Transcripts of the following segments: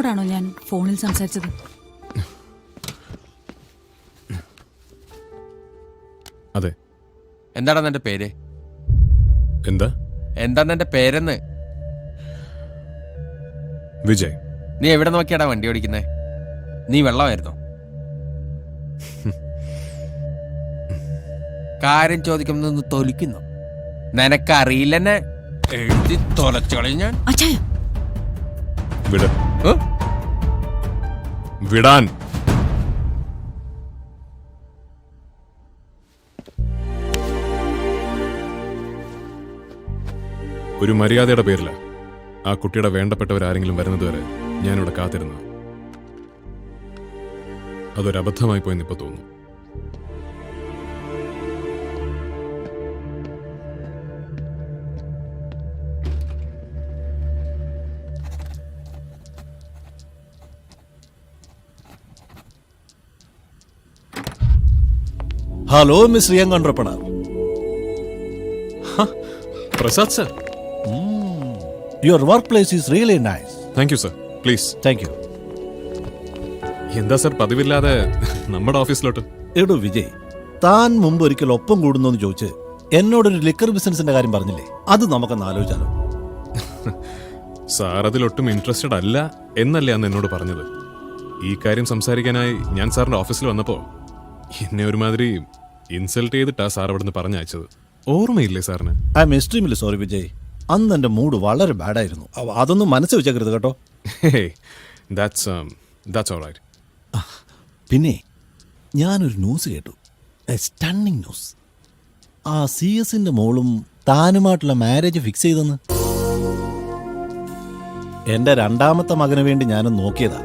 സാറിനോടാണോ ഞാൻ ഫോണിൽ സംസാരിച്ചത്? അതെ. എന്താണ് നിന്റെ പേര്? എന്താ നിന്റെ പേരെന്ന്? വിജയ്. നീ എവിടെ നോക്കിയാടാ വണ്ടി ഓടിക്കുന്നേ? നീ വെള്ളമായിരുന്നോ? കാര്യം ചോദിക്കുമെന്ന് തൊലിക്കുന്നു. നിനക്കറിയില്ലെന്നെ എഴുതി തൊലച്ചോളി ഞാൻ. വിടാൻ. ഒരു മര്യാദയുടെ പേരില്ല ആ കുട്ടിയുടെ വേണ്ടപ്പെട്ടവരാരെങ്കിലും വരുന്നതുവരെ ഞാനിവിടെ കാത്തിരുന്നു. അതൊരബദ്ധമായി പോയെന്ന് ഇപ്പൊ തോന്നുന്നു. Hello mister young entrepreneur. Prasad sir. Your work place is really nice. Thank you sir. Please. Thank you. എന്താ സർ പതിവില്ലാതെ നമ്മുടെ ഓഫീസിലോട്ട്? എടോ വിജയ്, താൻ മുമ്പ് ഒരിക്കൽ ഒപ്പം കൂടുന്നു ചോദിച്ച് എന്നോടൊരു ലിക്കർ ബിസിനസിന്റെ കാര്യം പറഞ്ഞില്ലേ? അത് നമുക്കൊന്ന് ആലോചിച്ചാലോ? സാർ അതിലൊട്ടും ഇൻട്രസ്റ്റഡ് അല്ല എന്നല്ലേ അന്ന് എന്നോട് പറഞ്ഞത്. ഈ കാര്യം സംസാരിക്കാനായി ഞാൻ സാറിന്റെ ഓഫീസിൽ വന്നപ്പോ എന്നെ ഒരുമാതിരി ഇൻസൾട്ട് ചെയ്തിട്ടാ സാർ അവിടുന്ന് പറഞ്ഞയച്ചത്. ഓർമ്മയില്ലേ സാറിന്? I am extremely sorry Vijay. അന്ന് എന്റെ മൂഡ് വളരെ ബാഡായിരുന്നു. അതൊന്നും മനസ്സിൽ വെച്ചേക്കരുത് കേട്ടോ. പിന്നെ ഞാനൊരു ന്യൂസ് കേട്ടു, സ്റ്റണ്ണിങ് ന്യൂസ്. ആ CS-ന്റെ മോളും താനുമായിട്ടുള്ള മാരേജ് ഫിക്സ് ചെയ്തെന്ന്. എന്റെ രണ്ടാമത്തെ മകന് വേണ്ടി ഞാനും നോക്കിയതാ.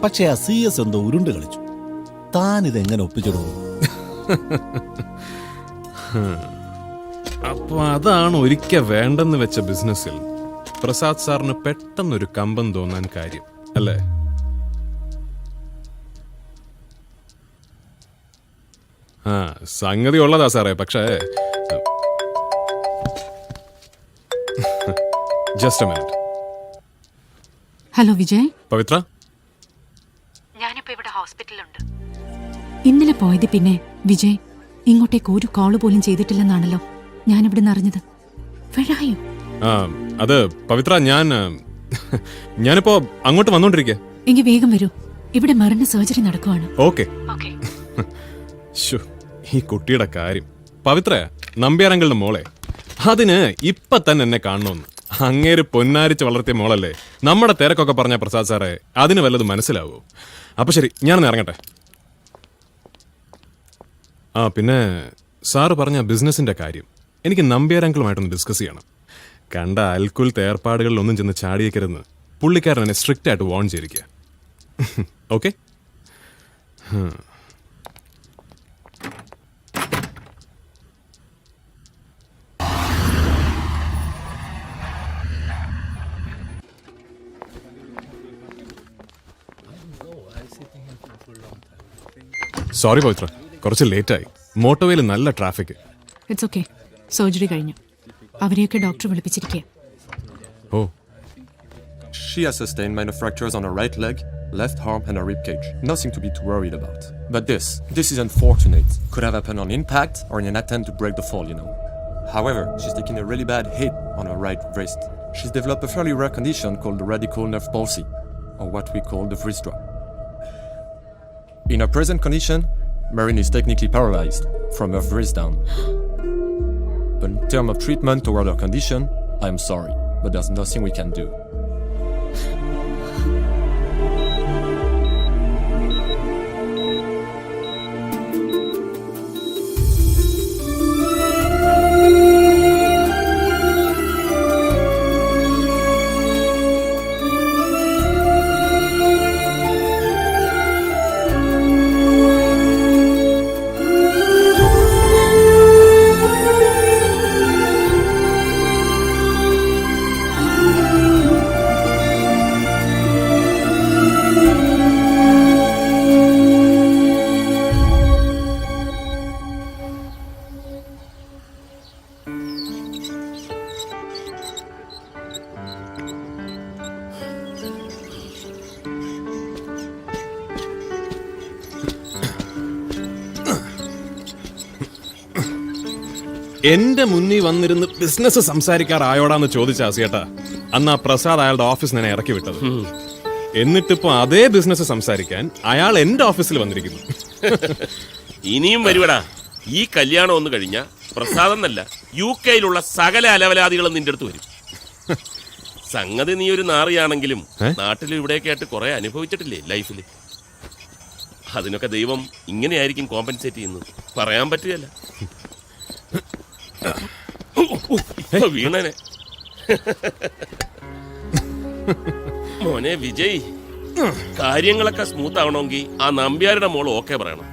പക്ഷെ ആ CS എന്തോ ഉരുണ്ട് കളിച്ചു. താനിതെങ്ങനെ ഒപ്പിച്ചിടും? അപ്പൊ അതാണ് ഒരിക്കൽ വേണ്ടെന്ന് വെച്ച ബിസിനസ്സിൽ പ്രസാദ് സാറിന് പെട്ടെന്നൊരു കമ്പം തോന്നാൻ കാര്യം അല്ലേ? സംഗതി ഉള്ളതാ സാറേ. പക്ഷേ just a minute. Hello Vijay. Pavitra, ഞാനിപ്പോ ഇവിടെ ഹോസ്പിറ്റലിലുണ്ട്. ഇന്നലെ പോയത് പിന്നെ വിജയ് ഇങ്ങോട്ടേക്ക് ഒരു കോള് പോലും ചെയ്തിട്ടില്ലെന്നാണല്ലോ ഞാനിവിടെ നിന്ന് അറിഞ്ഞത്. അത് പവിത്ര, ഞാനിപ്പോ അങ്ങോട്ട് വന്നോണ്ടിരിക്കുക. എങ്കിൽ വേഗം വരൂ, ഇവിടെ മരണ സർജറി നടക്കുവാണ്. ഓക്കെ. ഈ കുട്ടിയുടെ കാര്യം പവിത്ര നമ്പ്യാരങ്ങളുടെ മോളെ, അതിന് ഇപ്പൊ തന്നെ എന്നെ കാണണമെന്ന്. അങ്ങേര് പൊന്നാരിച്ച് വളർത്തിയ മോളല്ലേ. നമ്മുടെ തിരക്കൊക്കെ പറഞ്ഞ പ്രസാദ് സാറേ, അതിന് വല്ലതും മനസ്സിലാവൂ. അപ്പൊ ശരി, ഞാനൊന്ന് ഇറങ്ങട്ടെ. പിന്നെ സാറ് പറഞ്ഞ ബിസിനസിന്റെ കാര്യം എനിക്ക് നമ്പ്യാരങ്കിളുമായിട്ടൊന്ന് ഡിസ്കസ് ചെയ്യണം. കണ്ട അൽക്കുൽ ഏർപ്പാടുകളിലൊന്നും ചെന്ന് ചാടിയേക്കരുന്ന് പുള്ളിക്കാരൻ എന്നെ സ്ട്രിക്റ്റ് ആയിട്ട് വാൺ ചെയ്തിരിക്കുക. ഓക്കെ? സോറി പവിത്ര, കുറച്ച് ലേറ്റായി. മോട്ടോവേയിൽ നല്ല ട്രാഫിക്. It's okay. സർജറി കഴിഞ്ഞു. അവരെയൊക്കെ ഡോക്ടർ വിളിപ്പിച്ചിരിക്കുക. ഓ. She has sustained minor fractures on her right leg, left arm and her rib cage. Nothing to be too worried about. But this is unfortunate. Could have happened on impact or in an attempt to break the fall, you know. However, she's taken a really bad hit on her right wrist. She's developed a fairly rare condition called the radical nerve palsy, or what we call the wrist drop. In her present condition, Marine is technically paralyzed from her wrist down. But in terms of treatment toward her condition, I'm sorry, but there's nothing we can do. എന്റെ മുന്നിൽ വന്നിരുന്ന് business സംസാരിക്കാറായോടാന്ന് ചോദിച്ച ആസിയേട്ടാ അന്ന് ആ പ്രസാദ് അയാളുടെ office ഞാൻ ഇറക്കി വിട്ടത്. എന്നിട്ടിപ്പോ അതേ ബിസിനസ് സംസാരിക്കാൻ അയാൾ എന്റെ ഓഫീസിൽ വന്നിരിക്കുന്നു. ഇനിയും വരുവടാ. ഈ കല്യാണം ഒന്ന് കഴിഞ്ഞ പ്രസാദെന്നല്ല UK-യിലുള്ള സകല അലവലാദികളും നിന്റെ അടുത്ത് വരും. സംഗതി നീ ഒരു നാറിയാണെങ്കിലും നാട്ടിലും ഇവിടെയൊക്കെ ആയിട്ട് കുറെ അനുഭവിച്ചിട്ടില്ലേ ലൈഫിൽ. അതിനൊക്കെ ദൈവം ഇങ്ങനെയായിരിക്കും കോമ്പൻസേറ്റ് ചെയ്യുന്നത്. പറയാൻ പറ്റുകയല്ല. വീണനെ മോനെ വിജയ്, കാര്യങ്ങളൊക്കെ സ്മൂത്ത് ആവണമെങ്കിൽ ആ നമ്പ്യാരുടെ മോള് ഓക്കെ പറയണം.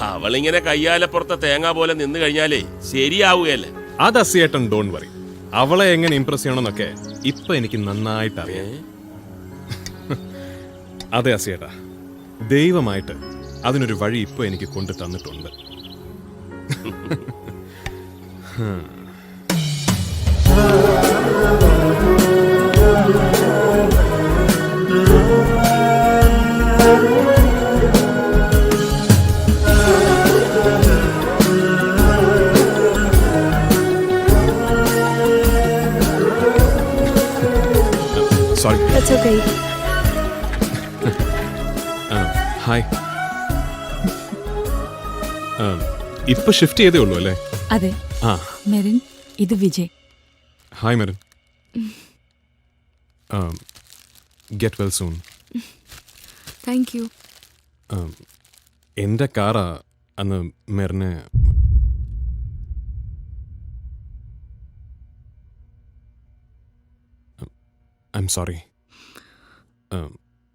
അവളിങ്ങനെ കയ്യാലപ്പുറത്തെ തേങ്ങ പോലെ നിന്ന് കഴിഞ്ഞാലേ ശരിയാവുകയല്ല. അത് അസിയേട്ടൻ ഡോണ്ട് വറി. അവളെ എങ്ങനെ ഇംപ്രസ് ചെയ്യണമെന്നൊക്കെ ഇപ്പൊ എനിക്ക് നന്നായിട്ട് അറിയാം. അതെ അസിയേട്ടാ, ദൈവമായിട്ട് അതിനൊരു വഴി ഇപ്പൊ എനിക്ക് കൊണ്ടു തന്നിട്ടുണ്ട്. സോറി. That's okay. ഹായ്. ഇപ്പൊ ഷിഫ്റ്റ് ചെയ്തേ ഉള്ളൂ അല്ലേ? അതെ. ആ മെറിൻ, ഇത് Vijay. Hi Merin. Get well soon. Thank you. എൻ്റെ കാറാ അന്ന് മെറിനെ ഐ എം സോറി.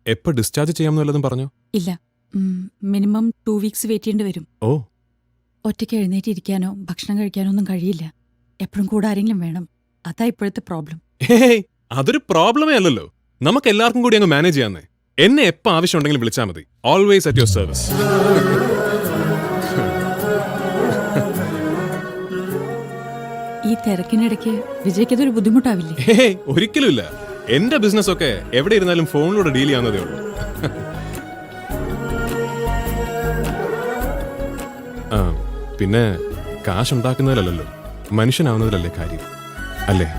എപ്പോൾ ഡിസ്ചാർജ് ചെയ്യാമെന്ന് വല്ലതും പറഞ്ഞോ? ഇല്ല, മിനിമം 2 weeks വെയിറ്റ് ചെയ്യേണ്ടി വരും. ഓ, ഒറ്റയ്ക്ക് എഴുന്നേറ്റിരിക്കാനോ ഭക്ഷണം കഴിക്കാനോ ഒന്നും കഴിയില്ല. എപ്പോഴും കൂടെ ആരെങ്കിലും വേണം. അതാ ഇപ്പോഴത്തെ പ്രോബ്ലം. ഹേയ്, അതൊരു പ്രോബ്ലമേ അല്ലല്ലോ. നമുക്ക് എല്ലാവർക്കും കൂടി അങ്ങ് മാനേജ് ചെയ്യാന്നേ. എന്നെ എപ്പോൾ ആവശ്യമുണ്ടെങ്കിലും വിളിച്ചാൽ മതി. Always at your service. ഈ തിരക്കിനിടയ്ക്ക് വിജയ്ക്ക് അതൊരു ബുദ്ധിമുട്ടാവില്ലേ? ഹേയ്, ഒരിക്കലുമില്ല. എന്റെ ബിസിനസ് ഒക്കെ എവിടെ ഇരുന്നാലും ഫോണിലൂടെ ഡീൽ ചെയ്യാവുന്നതേ ഉള്ളൂ. പിന്നെ കാശുണ്ടാക്കുന്നതിലല്ലോ മനുഷ്യനാവുന്നതിലല്ലേ കാര്യം, അല്ലേ?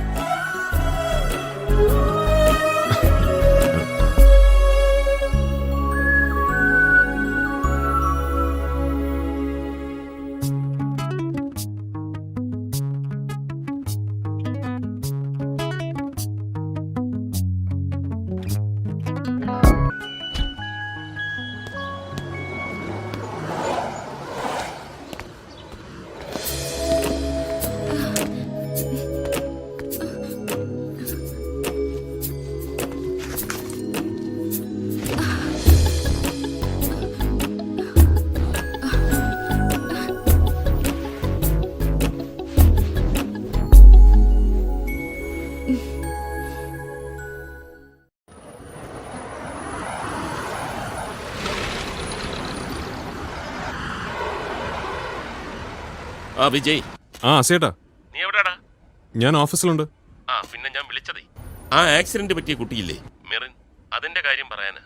ആ വിജയ്, ആ അസേട്ടാ, നീ എവിടെടാ? ഞാൻ ഓഫീസിലുണ്ട്. പിന്നെ ഞാൻ വിളിച്ചതേ ആ ആക്സിഡന്റ് പറ്റിയ കുട്ടിയില്ലേ മെറിൻ, അതിന്റെ കാര്യം പറയാനാ.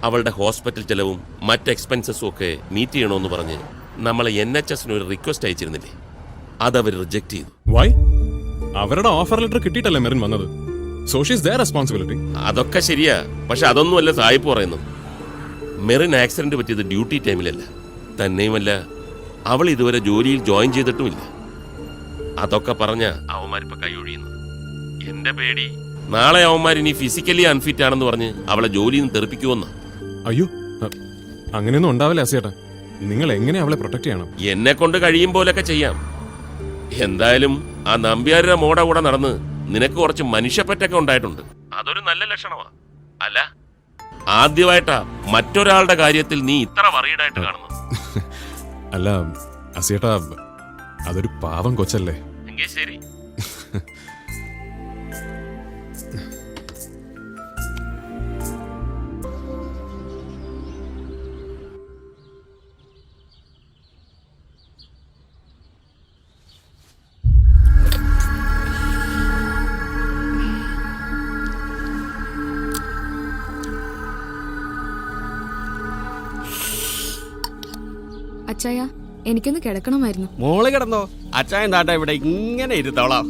അവളുടെ ഹോസ്പിറ്റൽ ചെലവും മറ്റ് എക്സ്പെൻസസും ഒക്കെ മീറ്റ് ചെയ്യണമെന്ന് പറഞ്ഞ് നമ്മളെ NHS ഒരു റിക്വസ്റ്റ് അയച്ചിരുന്നില്ലേ, അതവർ റിജക്ട് ചെയ്തു. വൈ? അവരുടെ ഓഫർ ലെറ്റർ കിട്ടിയിട്ടല്ലേ മെറിൻ വന്നത്. So she's their responsibility. അതൊക്കെ ശരിയാ, പക്ഷെ അതൊന്നുമല്ല സായിപ്പ് പറയുന്നത്. മെറിൻ ആക്സിഡന്റ് പറ്റിയത് ഡ്യൂട്ടി ടൈമിലല്ല. തന്നെയുമല്ല, അവൾ ഇതുവരെ ജോലിയിൽ ജോയിൻ ചെയ്തിട്ടുമില്ല. അതൊക്കെ പറഞ്ഞ അവന്മാരിപ്പോ കൈയൊഴിയുന്നു. എന്റെ പേടി നാളെ അവന്മാർ ഇനി ഫിസിക്കലി അൺഫിറ്റ് ആണെന്ന് പറഞ്ഞ് അവളെ ജോലിയിൽ നിന്ന് തെറിപ്പിക്കുമെന്ന്. അയ്യോ, അങ്ങനെയൊന്നും ഉണ്ടാവില്ല അസേട്ടാ. നിങ്ങൾ എങ്ങനെ അവളെ പ്രൊട്ടക്ട് ചെയ്യണം? എന്നെ കൊണ്ട് കഴിയും പോലൊക്കെ ചെയ്യാം. എന്തായാലും ആ നമ്പ്യാരുടെ മോടെ കൂടെ നടന്ന് നിനക്ക് കുറച്ച് മനുഷ്യപ്പറ്റൊക്കെ ഉണ്ടായിട്ടുണ്ട്. അതൊരു നല്ല ലക്ഷണമാ. അല്ല, ആദ്യമായിട്ടാ മറ്റൊരാളുടെ കാര്യത്തിൽ നീ ഇത്ര വറീഡായിട്ട് കാണുന്നത്. അല്ല അസേട്ടാ, അതൊരു പാവം കൊച്ചല്ലേ. എങ്കിൽ ശരി. അച്ചായ, എനിക്കൊന്ന് കിടക്കണമായിരുന്നു. മോള് കിടന്നോ, അച്ചായൻ താട്ട ഇവിടെ ഇങ്ങനെ ഇരുത്തോളാം.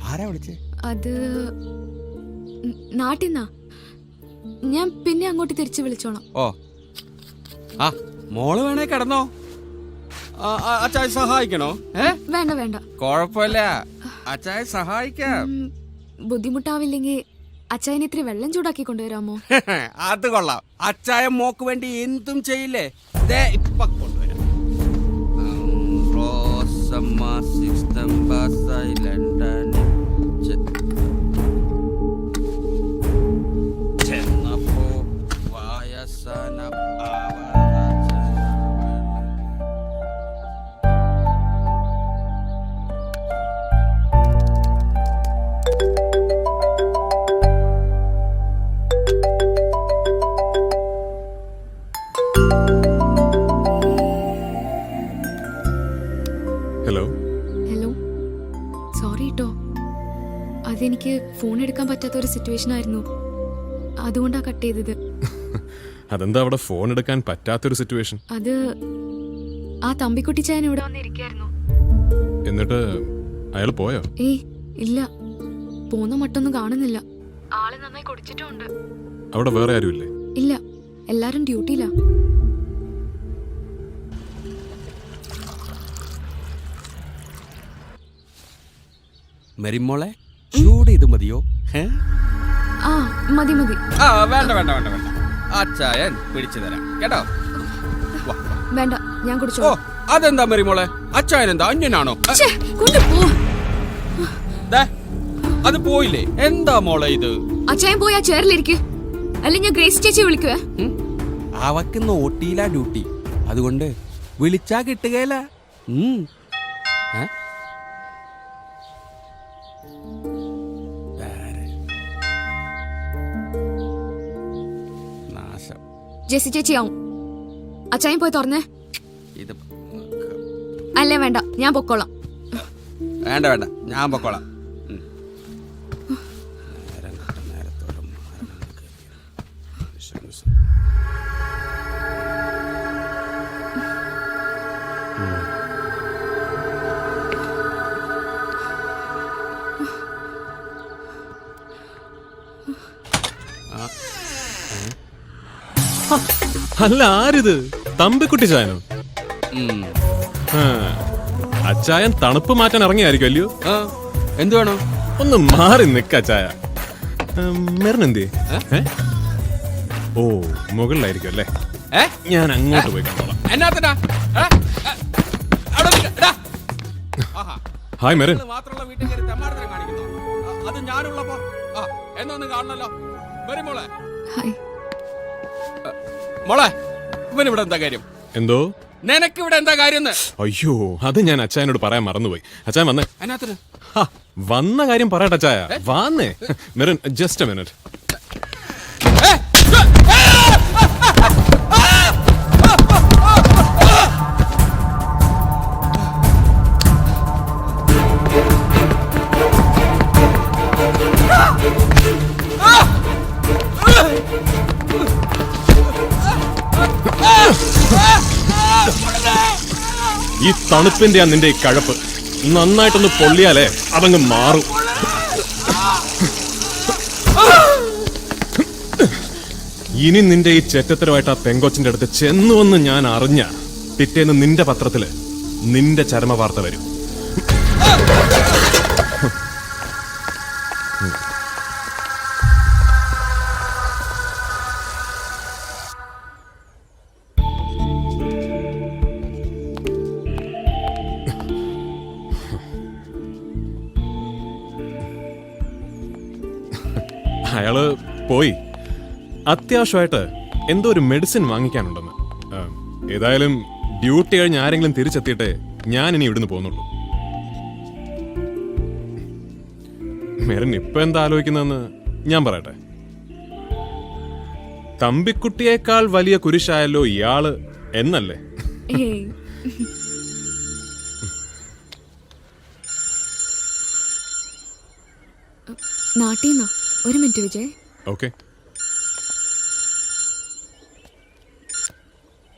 ആരാ വിളിച്ചേ? അത് നാട്ടിന്നാ. ഞാൻ പിന്നെ അങ്ങോട്ട് തിരിച്ചു വിളിച്ചോളാം. ഓ ആ മോള് വേണേ കിടന്നോ. അച്ചായ സഹായിക്കണോ? വേണ്ട വേണ്ട, കൊഴപ്പില്ല, അച്ചായ സഹായിക്കാം. ബുദ്ധിമുട്ടാവില്ലെങ്കിൽ അച്ചായന് ഇത്തിരി വെള്ളം ചൂടാക്കി കൊണ്ടുവരാമോ? അത് കൊള്ളാം. അച്ചായ മോക്ക് വേണ്ടി എന്തും ചെയ്യില്ലേ. ദേ ഇപ്പൊ കൊണ്ടുവരാം. റോസമ്മ 6th പാസ്സായി ലണ്ടനിൽ ചെന്നപ്പോ വയസ്സന ഹലോ. ഹലോ, സോറി കേട്ടോ. അതെനിക്ക് ഫോൺ എടുക്കാൻ പറ്റാത്ത ഒരു സിറ്റുവേഷൻ ആയിരുന്നു, അതുകൊണ്ടാ കട്ട് ചെയ്തത്. അതെന്താ അവിടെ ഫോൺ എടുക്കാൻ പറ്റാത്തൊരു സിറ്റുവേഷൻ? അത് ആ തമ്പിക്കുട്ടി ചായൻ ഇവിടെ വന്നിരിക്കായിരുന്നു. എന്നിട്ട് അയാൾ പോയോ? ഏയ് ഇല്ല, പോന്ന മട്ടൊന്നും കാണുന്നില്ല. ആള് നന്നായി കുടിച്ചിട്ടുണ്ട്. അവിടെ വേറെ ആരുമില്ലേ? ഇല്ല, എല്ലാരും ഡ്യൂട്ടിയിലാ. മെരിമോളെ ചൂട് ഇത് മതിയോ? ആ മതി മതി. ആ വേണ്ട വേണ്ട വേണ്ട വേണ്ട, അച്ചായൻ പിടിച്ചു തരാം കേട്ടോ. വേണ്ട, ഞാൻ ഓ കുടിച്ചോ. അതെന്താ മെരിമോളെ, അച്ചായൻ എന്താ അന്യനാണോ? കൊണ്ടുപോ. ദേ, അത് പോയില്ലേ? എന്താ മോളെ ഇത്? അച്ചായൻ പോയി ആ ചെയറിലിരിക്ക്, അല്ലെങ്കിൽ ഞാൻ ഗ്രേസ് ചേച്ചി വിളിക്കുവേ. അവക്ക് നോട്ടിയില്ല ഡ്യൂട്ടി, അതുകൊണ്ട് വിളിച്ചാ കിട്ടുകയില്ല. നാശം. ജെസി ചേച്ചി ആവും. അച്ചായൻ പോയി തുറന്നേ. ഇത് അല്ലേ വേണ്ട, ഞാൻ പൊക്കോളാം. വേണ്ട വേണ്ട, ഞാൻ പൊക്കോളാം. അല്ല, ആരിത്? തമ്പിക്കുട്ടി ചായനോ? അച്ചായൻ തണുപ്പ് മാറ്റാൻ ഇറങ്ങിയായിരിക്കും അല്ലയോ? എന്ത് വേണോ? ഒന്ന് മാറി നിക്ക അച്ചായ. മെറിനെന്തി? ഓ, മുകളിലായിരിക്കും അല്ലേ? ഞാൻ അങ്ങോട്ട് പോയി കണ്ടോളാം. ഹായ് മെറിൻ. മാത്രമുള്ള വീട്ടിൽ കയറി തെമ്മാടത്തിനെ കാണിക്കുന്നു. അത് ഞാനുള്ളപ്പോ എന്നൊന്ന് കാണണല്ലോ. വരും മോളെ. ഹായ്. മോളെ, ഇവനിവിടെ എന്താ കാര്യം? എന്തോ? നിനക്ക് ഇവിടെ എന്താ കാര്യം? അയ്യോ, അത് ഞാൻ അച്ചായനോട് പറയാൻ മറന്നുപോയി. അച്ചായൻ വന്നേ. അതിനകത്തിന് വന്ന കാര്യം പറയട്ടെ അച്ചായ. വന്നേ. Merin, just a minute. ഈ തണുപ്പിന്റെ നിന്റെ ഈ കഴപ്പ് നന്നായിട്ടൊന്ന് പൊള്ളിയാലേ അതങ്ങ് മാറും. ഇനി നിന്റെ ഈ ചെറ്റത്തരമായിട്ട് ആ പെങ്കൊച്ചിന്റെ അടുത്ത് ചെന്നുവെന്ന് ഞാൻ അറിഞ്ഞ പിറ്റേന്ന് നിന്റെ പത്രത്തില് നിന്റെ ചരമ വാർത്ത വരും. അയാള് പോയി. അത്യാവശ്യമായിട്ട് എന്തോ ഒരു മെഡിസിൻ വാങ്ങിക്കാനുണ്ടെന്ന്. ഏതായാലും ഡ്യൂട്ടി കഴിഞ്ഞ് ആരെങ്കിലും തിരിച്ചെത്തിയിട്ടേ ഞാൻ ഇനി ഇവിടുന്ന് പോകുന്നുള്ളൂ. മെറിൻ ഇപ്പൊ എന്താ ആലോചിക്കുന്നതെന്ന് ഞാൻ പറയട്ടെ. തമ്പിക്കുട്ടിയേക്കാൾ വലിയ കുരിശായല്ലോ ഇയാള് എന്നല്ലേ? ഏയ് നാട്ടീന്നോ? ഒരു മിനിറ്റ് വിജയ്. ഓക്കെ.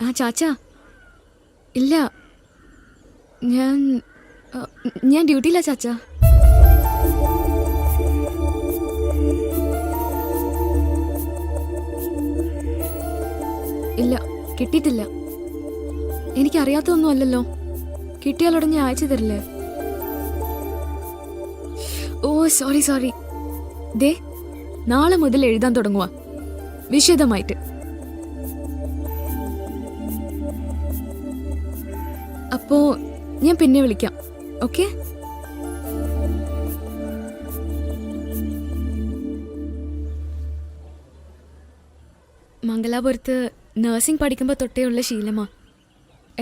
ആ ചാച്ച, ഇല്ല ഞാൻ ഡ്യൂട്ടിയില്ല ചാച്ച. ഇല്ല, കിട്ടിയിട്ടില്ല. എനിക്കറിയാത്തൊന്നും അല്ലല്ലോ. കിട്ടിയാലുടനെ ഞാൻ അയച്ചു തരില്ലേ? ഓ സോറി. ദേ, നാളെ മുതൽ എഴുതാൻ തുടങ്ങുക വിശദമായിട്ട്. അപ്പോ ഞാൻ പിന്നെ വിളിക്കാം. ഓക്കെ? മംഗലാപുരത്ത് നഴ്സിംഗ് പഠിക്കുമ്പോൾ തൊട്ടേ ഉള്ള ശീലമാ.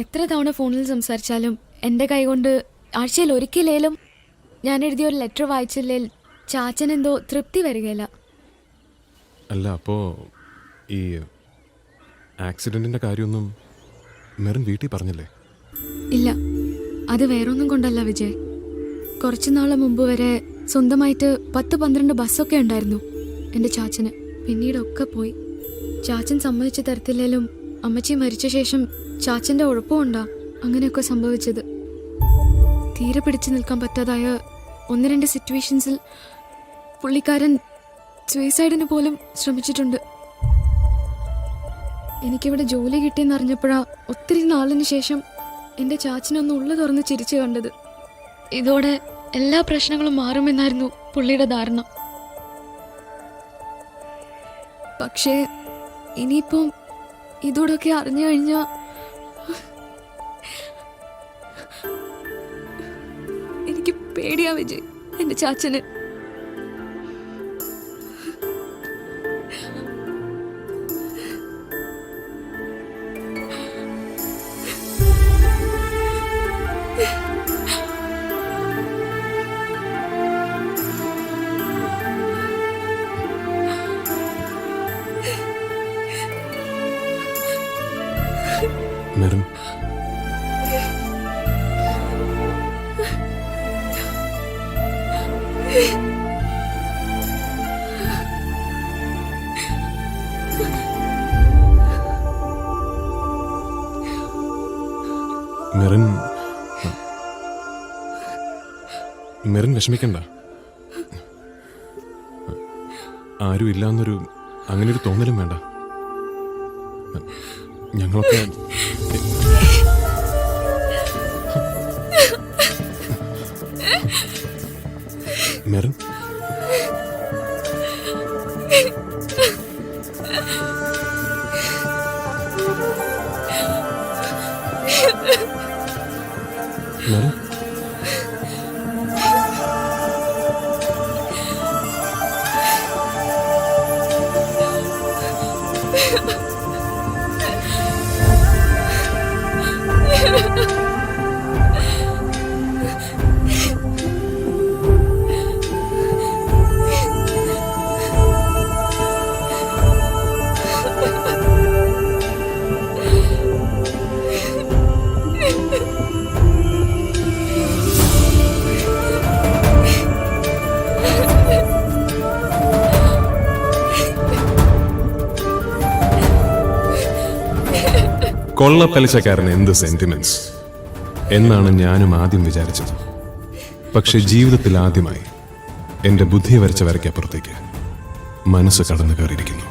എത്ര തവണ ഫോണിൽ സംസാരിച്ചാലും എൻ്റെ കൈകൊണ്ട് ആഴ്ചയിൽ ഒരിക്കലേലും ഞാൻ എഴുതിയ ഒരു ലെറ്റർ വായിച്ചില്ലേൽ ചാച്ചൻ എന്തോ തൃപ്തി വരികയില്ല. അല്ല, അപ്പോ ഈ ആക്സിഡന്റിന്റെ കാര്യമൊന്നും മെറിൻ വീട്ടിൽ പറഞ്ഞില്ലേ? ഇല്ല, അത് വേറൊന്നും കൊണ്ടല്ല വിജയ്. കുറച്ചു നാളെ മുമ്പ് വരെ സ്വന്തമായിട്ട് 10-12 ബസ്സൊക്കെ ഉണ്ടായിരുന്നു എൻ്റെ ചാച്ചന്. പിന്നീടൊക്കെ പോയി. ചാച്ചൻ സമ്മതിച്ചു തരത്തില്ലേലും അമ്മച്ചി മരിച്ച ശേഷം ചാച്ചൻ്റെ ഉഴപ്പമുണ്ടാ അങ്ങനെയൊക്കെ സംഭവിച്ചത്. തീരെ പിടിച്ചു നിൽക്കാൻ പറ്റാതായ 1-2 സിറ്റുവേഷൻസിൽ പുള്ളിക്കാരൻ സൂയിസൈഡിന് പോലും ശ്രമിച്ചിട്ടുണ്ട്. എനിക്കിവിടെ ജോലി കിട്ടിയെന്ന് അറിഞ്ഞപ്പോഴാ ഒത്തിരി നാളിന് ശേഷം എൻ്റെ ചാച്ചനൊന്ന് ഉള്ളു തുറന്ന് ചിരിച്ചു കണ്ടത്. ഇതോടെ എല്ലാ പ്രശ്നങ്ങളും മാറുമെന്നായിരുന്നു പുള്ളിയുടെ ധാരണ. പക്ഷേ ഇനിയിപ്പം ഇതോടൊക്കെ അറിഞ്ഞു കഴിഞ്ഞാൽ എനിക്ക് പേടിയാ വിജയ്, എൻ്റെ ചാച്ചന്. മെറിൻ, മെറിൻ വിഷമിക്കണ്ട. ആരും ഇല്ലാന്നൊരു അങ്ങനൊരു തോന്നലും വേണ്ട. ഞങ്ങളൊക്കെ മെറിൻ, മെറിൻ, കൊള്ളപ്പലിശക്കാരന് എന്ത് സെന്റിമെന്റ്സ് എന്നാണ് ഞാനും ആദ്യം വിചാരിച്ചത്. പക്ഷെ ജീവിതത്തിൽ ആദ്യമായി എന്റെ ബുദ്ധി വരച്ച വരയ്ക്കപ്പുറത്തേക്ക് മനസ്സ് കടന്നു കയറിയിരിക്കുന്നു.